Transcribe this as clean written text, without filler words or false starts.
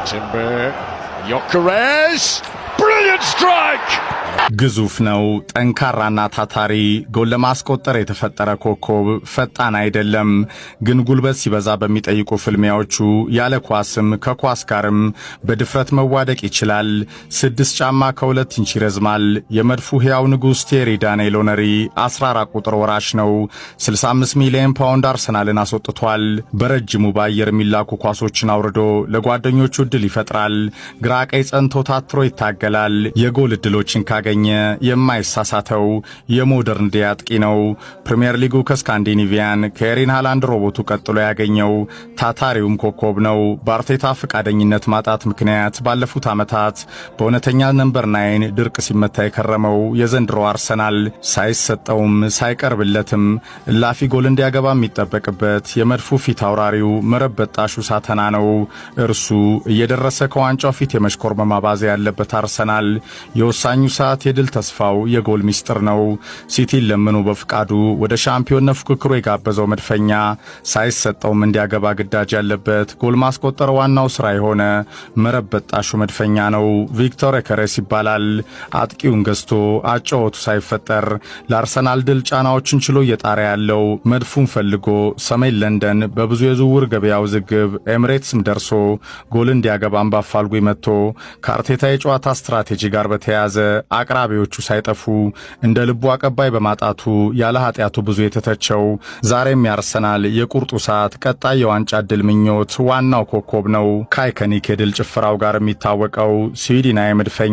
Timber, Gyökeres, brilliant strike! ግዙፍ ነው፣ ጠንካራና ታታሪ፣ ጎል ለማስቆጠር የተፈጠረ ኮከብ፣ ፈጣን አይደለም፣ ግን ጉልበት ሲበዛ በሚጠይቁ ፍልሚያዎቹ ያለ ኳስም ከኳስ ጋርም በድፍረት መዋደቅ ይችላል። 6 ጫማ ከ2 ኢንች ይረዝማል። የመድፉ ሕያው ንጉሥ ቴሪ ዳንኤል ኦነሪ 14 ቁጥር ወራሽ ነው። 65 ሚሊዮን ፓውንድ አርሰናልን አስወጥቷል። በረጅሙ በአየር የሚላኩ ኳሶችን አውርዶ ለጓደኞቹ ዕድል ይፈጥራል። ግራ ቀኝ ጸንቶ ታትሮ ይታገላል። የጎል ዕድሎችን ካገኘ የማይሳሳተው የሞደርን ዴይ አጥቂ ነው። ፕሪሚየር ሊጉ ከስካንዲኔቪያን ከኤሪን ሃላንድ ሮቦቱ ቀጥሎ ያገኘው ታታሪውም ኮከብ ነው። በአርቴታ ፈቃደኝነት ማጣት ምክንያት ባለፉት ዓመታት በእውነተኛ ነምበር 9 ድርቅ ሲመታ የከረመው የዘንድሮ አርሰናል ሳይሰጠውም ሳይቀርብለትም እላፊ ጎል እንዲያገባ የሚጠበቅበት የመድፉ ፊት አውራሪው መረብ በጣሹ ሳተና ነው። እርሱ እየደረሰ ከዋንጫው ፊት የመሽኮርመም አባዜ ያለበት አርሰናል የወሳኙ ሰዓት የድል ተስፋው የጎል ሚስጥር ነው። ሲቲን ለምኑ በፍቃዱ ወደ ሻምፒዮንነት ፉክክሩ የጋበዘው መድፈኛ ሳይሰጠውም እንዲያገባ ግዳጅ ያለበት ጎል ማስቆጠር ዋናው ስራ የሆነ መረብ በጣሹ መድፈኛ ነው። ቪክቶር ዮኬሬስ ይባላል። አጥቂውን ገዝቶ አጫወቱ ሳይፈጠር ለአርሰናል ድል ጫናዎችን ችሎ እየጣረ ያለው መድፉን ፈልጎ ሰሜን ለንደን በብዙ የዝውውር ገበያ ውዝግብ ኤምሬትስም ደርሶ ጎል እንዲያገባም በአፋልጉኝ መጥቶ ከአርቴታ የጨዋታ ስትራቴጂ ጋር በተያያዘ አቅራቢዎቹ ሳይጠፉ እንደ ልቡ አቀባይ በማጣቱ ያለ ኃጢአቱ ብዙ የተተቸው ዛሬም ያርሰናል የቁርጡ ሰዓት ቀጣይ የዋንጫ ድል ምኞት ዋናው ኮከብ ነው። ካይከኒክ የድል ጭፈራው ጋር የሚታወቀው ስዊድናዊ መድፈኛ